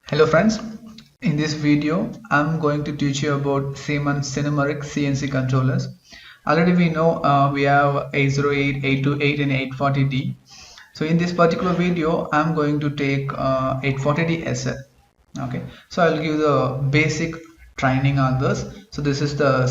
Hello friends, in this video I'm going to teach you about Siemens Sinumerik CNC controllers. Already we know we have 808, 828 and 840D. So in this particular video I'm going to take 840D SL. Okay, so I'll give the basic training on this. So this is the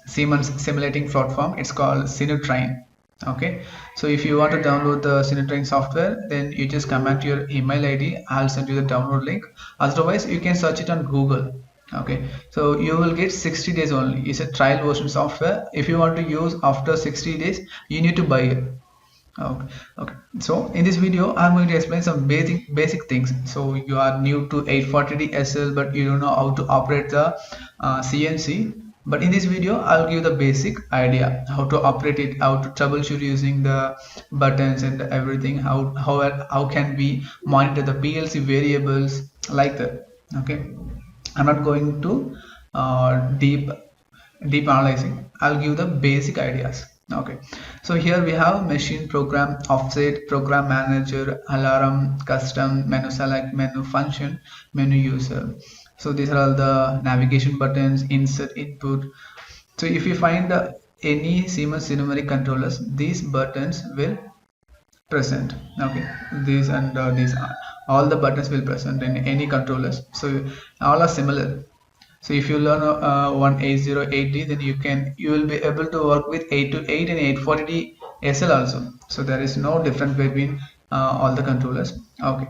Siemens simulating platform. It's called Sinutrain. Okay, so if you want to download the Sinutrain software, then you just come back to your email ID. I'll send you the download link. Otherwise you can search it on Google. Okay, so you will get 60 days only. It's a trial version software. If you want to use after 60 days, you need to buy it. Okay, so in this video I'm going to explain some basic things. So you are new to 840D SL but you don't know how to operate the CNC, but in this video I'll give the basic idea how to operate it, how to troubleshoot using the buttons and everything, how can we monitor the PLC variables like that. Okay, I'm not going to deep analyzing. I'll give the basic ideas. Okay, so here we have machine, program, offset, program manager, alarm, custom, menu select, menu function, menu user. So these are all the navigation buttons, insert, input. So if you find any Siemens Sinumerik controllers, these buttons will present. Okay, these and these are all the buttons will present in any controllers. So all are similar. So if you learn 18080, then you will be able to work with 828 and 840D SL also. So there is no difference between all the controllers. Okay.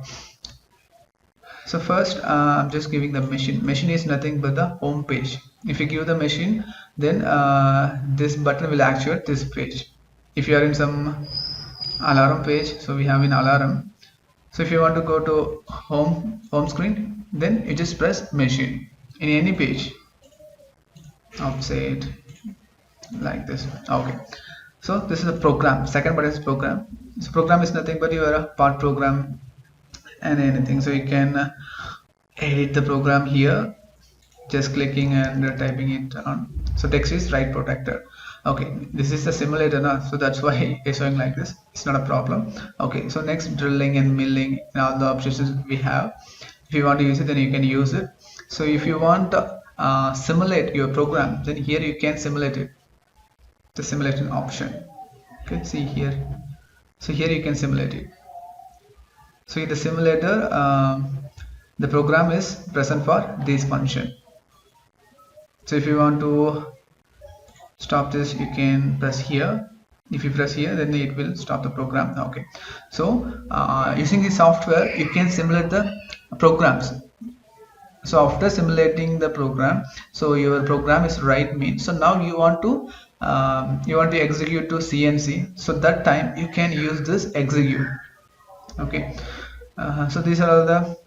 So first I'm just giving the machine. Machine is nothing but the home page. If you give the machine, then this button will actuate this page. If you are in some alarm page, so we have an alarm. So if you want to go to home screen, then you just press machine in any page, offset, like this. Okay, so this is a program. Second part is program. So program is nothing but your part program and anything. So you can edit the program here, just clicking and typing it on. So text is write protector. Okay, this is the simulator now, so that's why it's showing like this. It's not a problem. Okay, so next, drilling and milling and all the options we have. If you want to use it, then you can use it. So if you want to simulate your program, then here you can simulate it, the simulation option. Okay, see here. So here you can simulate it. So in the simulator, the program is present for this function. So if you want to stop this, you can press here. If you press here, then it will stop the program. Okay, so using this software you can simulate the programs. So after simulating the program, so your program is right mean. So now you want to execute to CNC. So that time you can use this execute. Okay, so these are all the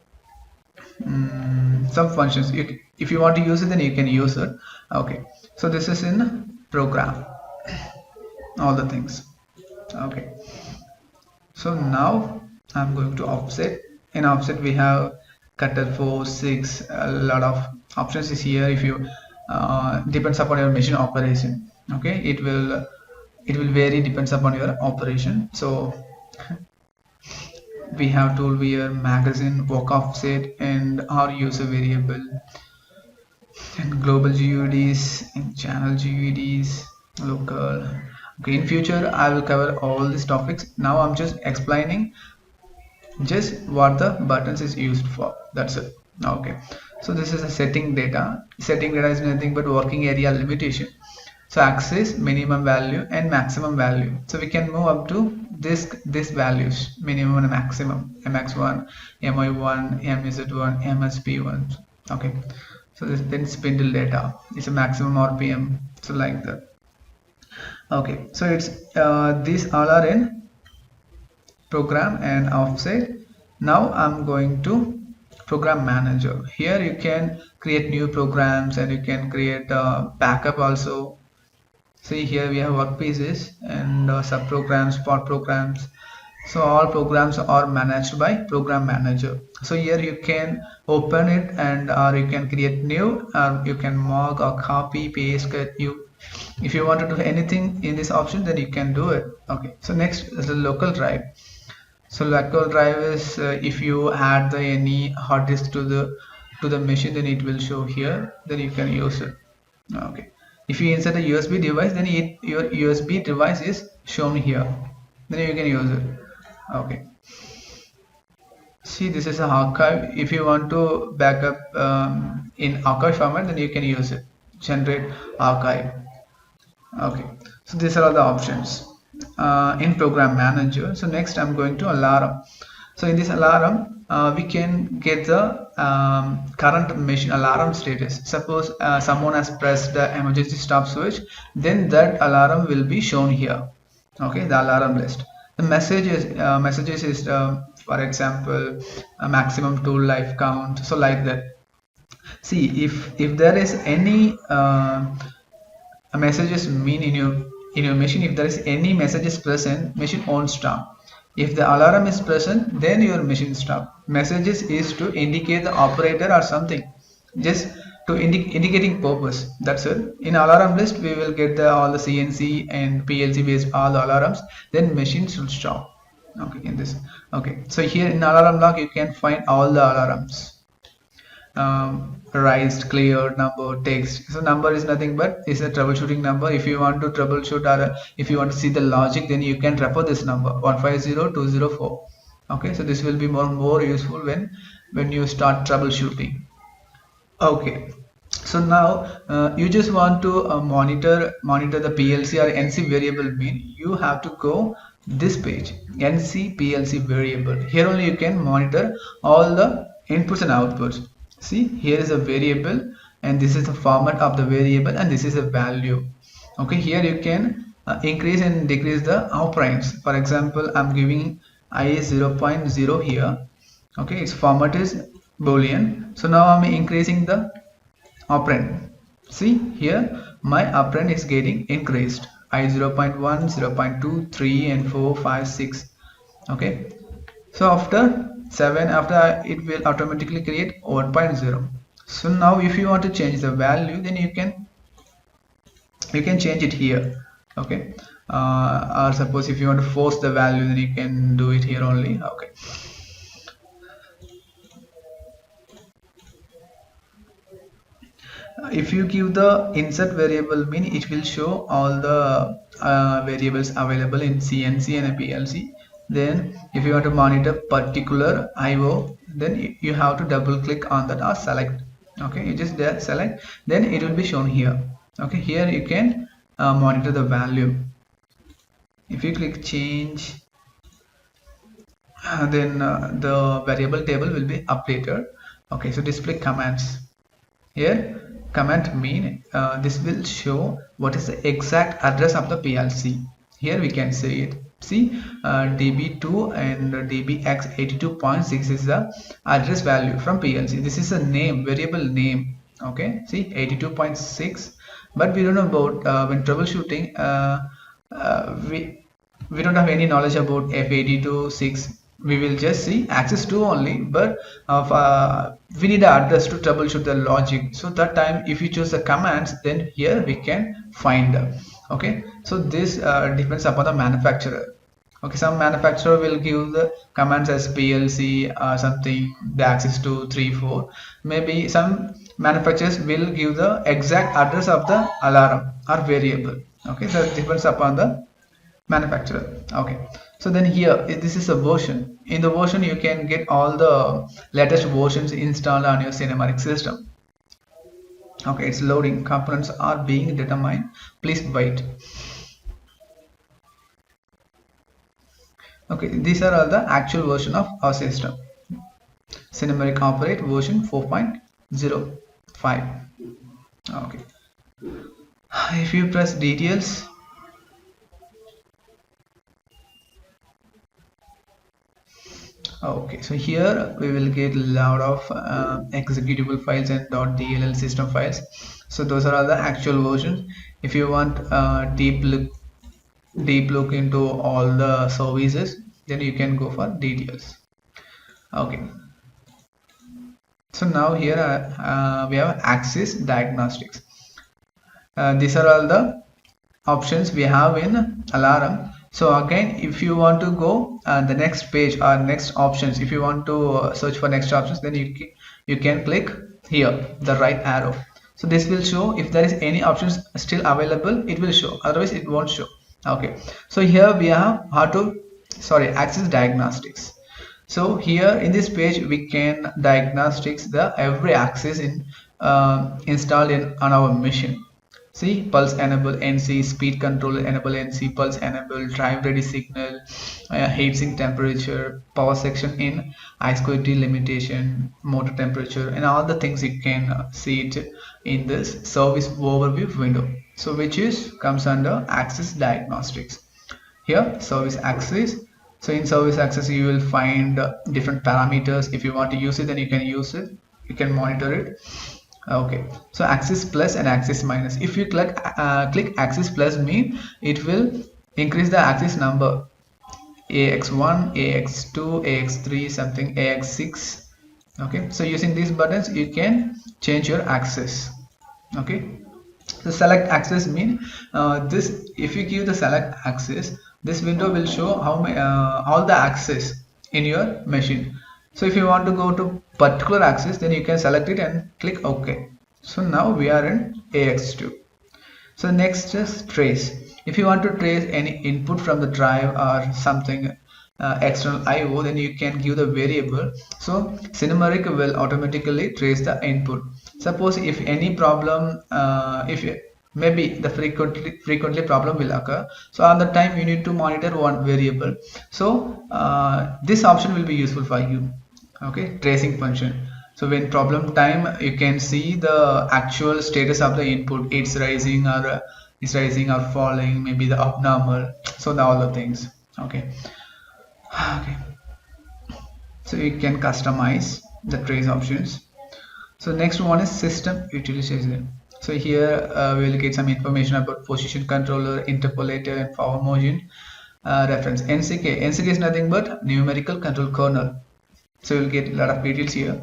some functions. If you want to use it, then you can use it. Okay, so this is in program, all the things. Okay, so now I'm going to offset. In offset we have cutter 4, 6, a lot of options is here. If you depends upon your machine operation. Okay, it will vary, depends upon your operation. So we have tool viewer, magazine, work offset, and our user variable, and global GUDs, and channel GUDs, local. Okay, in future I will cover all these topics. Now I'm just explaining just what the buttons is used for. That's it. Okay, so this is a setting data. Setting data is nothing but working area limitation. So access, minimum value and maximum value. So we can move up to this values, minimum and maximum, mx1, my1, mz1, msp1. Okay, so this then spindle data is a maximum RPM, so like that. Okay, so it's these all are in program and offset. Now I'm going to program manager. Here you can create new programs and you can create a backup also. See here we have workpieces and sub programs, part programs. So all programs are managed by program manager. So here you can open it and or you can create new, or you can mark or copy, paste, cut. If you want to do anything in this option, then you can do it. Okay, so next is the local drive. So local drive is if you add the any hard disk to the machine, then it will show here, then you can use it. Okay, if you insert a USB device, then your USB device is shown here, then you can use it. Okay, see, this is a archive. If you want to backup in archive format, then you can use it, generate archive. Okay, so these are all the options in program manager. So next I'm going to alarm. So in this alarm we can get the current machine alarm status. Suppose someone has pressed the emergency stop switch, then that alarm will be shown here. Okay, the alarm list. The messages is for example a maximum tool life count, so like that. See, if there is any messages mean in your machine, if there is any messages present, machine won't stop. If the alarm is present, then your machine stop. Messages is to indicate the operator or something, just to indicating purpose, that's it. In alarm list we will get all the CNC and PLC based all the alarms, then machine should stop. Okay, in this. Okay, so here in alarm log you can find all the alarms, raised, clear, number, text. So number is nothing but is a troubleshooting number. If you want to troubleshoot or if you want to see the logic, then you can refer this number 150204. Okay, so this will be more useful when you start troubleshooting. Okay, so now you just want to monitor the PLC or NC variable mean, you have to go this page, NC PLC variable. Here only you can monitor all the inputs and outputs. See, here is a variable and this is the format of the variable and this is a value. Okay, here you can increase and decrease the operands. For example, I'm giving I is 0.0 here. Okay, its format is boolean. So now I'm increasing the operand. See, here my operand is getting increased. I 0.1, 0.2, 3 and 4, 5, 6. Okay, so after 7, after it will automatically create 1.0. So now if you want to change the value, then you can change it here. Okay, or suppose if you want to force the value, then you can do it here only. Okay, if you give the insert variable mean, it will show all the variables available in CNC and PLC. Then if you want to monitor particular IO, then you have to double click on that or select. Okay, you just there select, then it will be shown here. Okay, here you can monitor the value. If you click change, then the variable table will be updated. Okay, so display commands. Here command mean this will show what is the exact address of the PLC. Here we can say it. See, db2 and dbx82.6 is the address value from PLC. This is a name, variable name. Okay, see 82.6, but we don't know about when troubleshooting we don't have any knowledge about F82.6. We will just see access to only, but we need an address to troubleshoot the logic. So that time if you choose the commands, then here we can find them. Okay, so this depends upon the manufacturer. Okay, some manufacturer will give the commands as PLC something, the access to 3, 4. Maybe some manufacturers will give the exact address of the alarm or variable. Okay, so it depends upon the manufacturer. Okay, so then here this is a version. In the version you can get all the latest versions installed on your Sinumerik system. Okay, it's loading. Components are being determined. Please wait. Okay, these are all the actual version of our system. Sinumerik Operate version 4.05. Okay, if you press details, okay, so here we will get a lot of executable files and .dll system files. So those are all the actual versions. If you want deep look into all the services, then you can go for details. Okay, so now here we have Axis Diagnostics. These are all the options we have in alarm. So again, if you want to go the next page or next options, if you want to search for next options, then you can click here the right arrow. So this will show if there is any options still available, it will show, otherwise it won't show. Okay, so here we have how to access diagnostics. So here in this page we can diagnostics the every axis in installed in on our machine. See, pulse enable NC, speed control enable NC, pulse enable, drive ready signal, heatsink temperature, power section in I2T limitation, motor temperature, and all the things you can see it in this service overview window. So which is comes under access diagnostics. Here service access. So in service access you will find different parameters. If you want to use it, then you can use it, you can monitor it. Okay, so axis plus and axis minus. If you click axis plus, mean it will increase the axis number, ax1, ax2, ax3, something, ax6. Okay, so using these buttons you can change your axis. Okay, so select axis mean this, if you give the select axis, this window will show how many all the axis in your machine. So if you want to go to particular axis, then you can select it and click OK. So now we are in AX2. So next is trace. If you want to trace any input from the drive or something external IO, then you can give the variable. So Sinumerik will automatically trace the input. Suppose if any problem, maybe the frequently problem will occur, so on the time you need to monitor one variable. So this option will be useful for you. Okay, tracing function. So when problem time, you can see the actual status of the input, it's rising or falling, maybe the abnormal, so all the things. Okay. Okay, so you can customize the trace options. So next one is system utilization. So here we will get some information about position controller, interpolator, and power motion reference. NCK is nothing but numerical control kernel. So you'll get a lot of details here.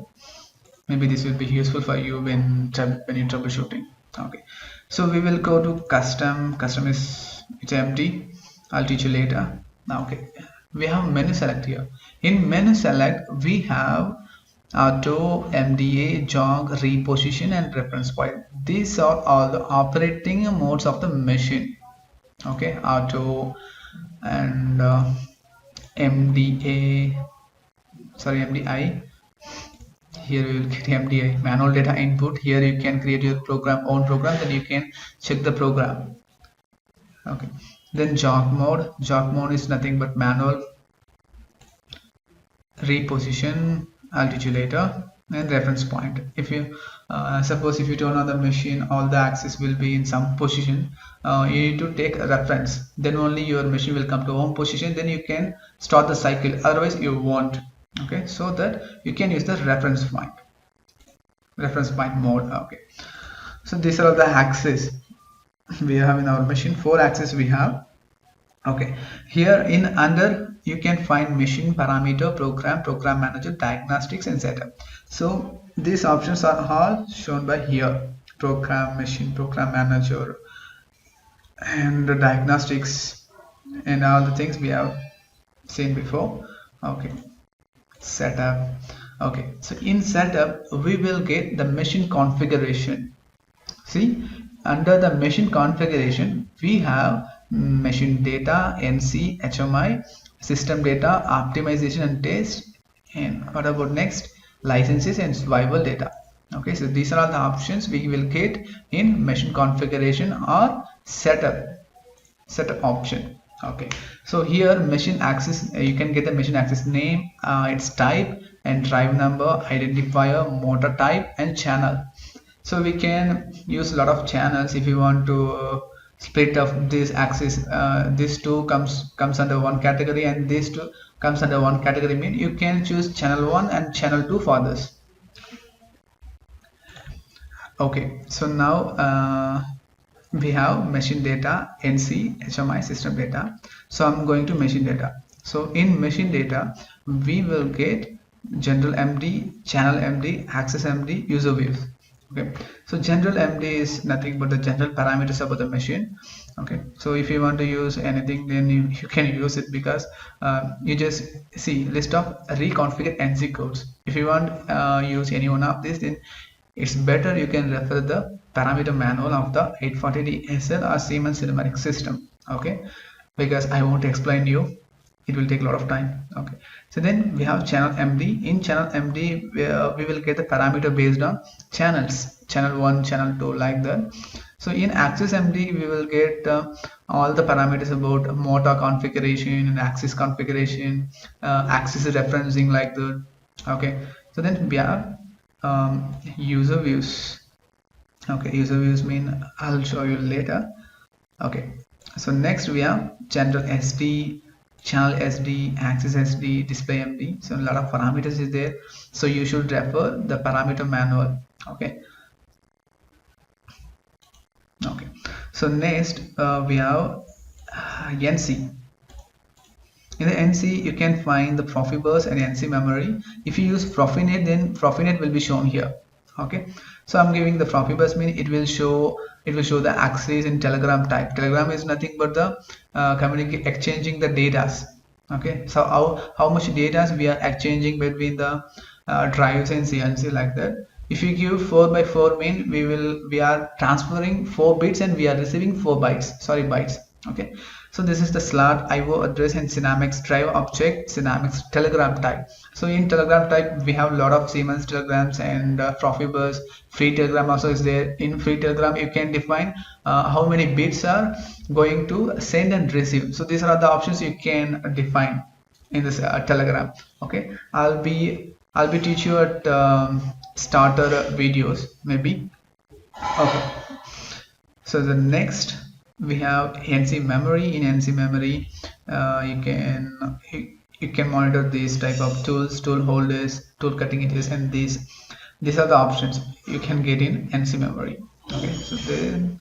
Maybe this will be useful for you when you're troubleshooting. Okay, so we will go to custom. Custom is, it's empty. I'll teach you later. Now, okay, we have menu select here. In menu select we have auto, MDA, jog, reposition, and reference point. These are all the operating modes of the machine. Okay, auto and MDI. Here you will get MDI, manual data input. Here you can create your own program, then you can check the program. Okay, then jog mode is nothing but manual. Reposition, I'll teach you later. And reference point, if you suppose if you turn on the machine, all the axis will be in some position, you need to take a reference, then only your machine will come to home position, then you can start the cycle, otherwise you won't. Okay, so that you can use the reference point mode. Okay, so these are all the axes we have in our machine. 4 axes we have. Okay, here in under you can find machine, parameter, program manager, diagnostics, and setup. So these options are all shown by here: program, machine, program manager, and the diagnostics, and all the things we have seen before. Okay, setup. Okay, so in setup we will get the machine configuration. See, under the machine configuration we have machine data, NC, HMI, system data, optimization and test, and what about next, licenses and survival data. Okay, so these are all the options we will get in machine configuration or setup option. Okay, so here machine access, you can get the machine access name, its type and drive number, identifier, motor type, and channel. So we can use a lot of channels if you want to split up this axis. This two comes under one category and this two comes under one category, mean you can choose channel 1 and channel 2 for this. Okay, so now we have machine data, NC, HMI, system data. So I'm going to machine data. So in machine data we will get general MD, channel MD, access MD, user views. Okay, so general MD is nothing but the general parameters about the machine. Okay, so if you want to use anything, then you can use it, because you just see list of reconfigured NC codes. If you want use any one of these, then it's better you can refer the parameter manual of the 840D SL or Siemens Sinumerik system. Okay, because I won't explain you, it will take a lot of time. Okay, so then we have channel MD. In channel MD we will get the parameter based on channels, channel 1, channel 2, like that. So in axis MD we will get all the parameters about motor configuration and axis configuration, axis referencing, like that. Okay, so then we have user views. Okay, user views mean I'll show you later. Okay, so next we have general SD, channel SD, axis SD, display MD. So a lot of parameters is there, so you should refer the parameter manual. Okay, so next we have NC. In the NC you can find the Profibus and NC memory. If you use Profinet, then Profinet will be shown here. Okay, so I'm giving the Profibus, mean it will show the axis in telegram type. Telegram is nothing but the exchanging the data. Okay, so how much data we are exchanging between the drives and CNC, like that. If you give 4x4, mean we are transferring 4 bits and we are receiving 4 bytes. Okay, so this is the slot IO address and Sinematics drive object, Sinematics telegram type. So in telegram type we have a lot of Siemens telegrams and Profibus. Free telegram also is there. In free telegram you can define how many bits are going to send and receive. So these are the options you can define in this telegram. Okay, I'll be teach you at starter videos maybe. Okay, so the next we have NC memory. In NC memory you can monitor these type of tools, tool holders, tool cutting edges, and these are the options you can get in NC memory. Okay, so then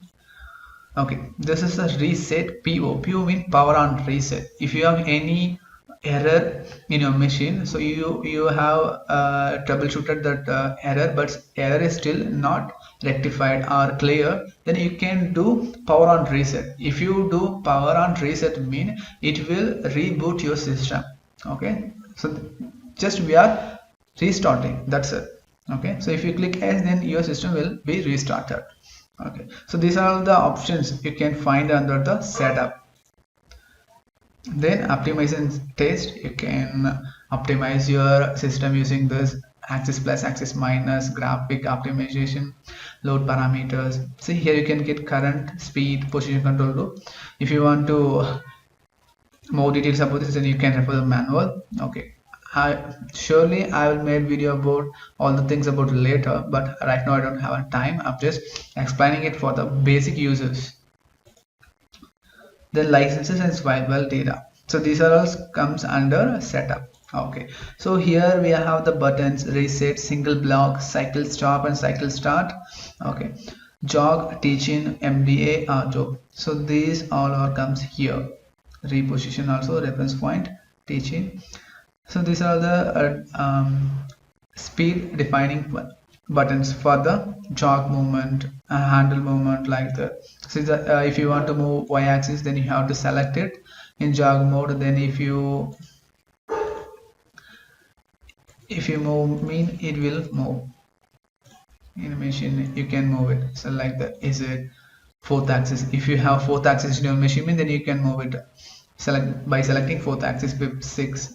this is a reset. PO means power on reset. If you have any error in your machine, so you have troubleshooted that error, but error is still not rectified or clear, then you can do power on reset. If you do power on reset, mean it will reboot your system. Okay, so just we are restarting, that's it. Okay, so if you click S, then your system will be restarted. Okay, so these are all the options you can find under the setup. Then optimization test, you can optimize your system using this axis plus, axis minus, graphic optimization, load parameters. See here you can get current, speed, position control loop. If you want to more details about this, then you can refer the manual. Okay, surely I will make video about all the things about later, but right now I don't have time. I'm just explaining it for the basic users. The licenses and swivel data, so these are all comes under setup. Okay, so here we have the buttons reset, single block, cycle stop and cycle start. Okay, jog, teaching, MDA, job. So these all are comes here. Reposition also, reference point, teaching. So these are the speed defining buttons for the jog movement, handle movement, like that. So if you want to move y-axis, then you have to select it in jog mode. Then if you move, mean it will move in a machine, you can move it. So like that. Is it 4th axis? If you have 4th axis in your machine, then you can move it by selecting 4th axis, 5th, 6,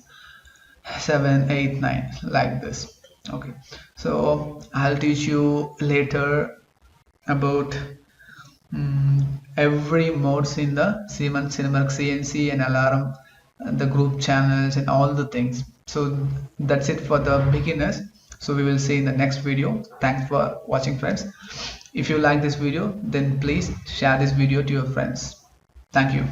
7, 8, 9, like this. Okay, so I'll teach you later about every modes in the Siemens CNC and alarm, the group channels and all the things. So that's it for the beginners. So we will see in the next video. Thanks for watching, friends. If you like this video, then please share this video to your friends. Thank you.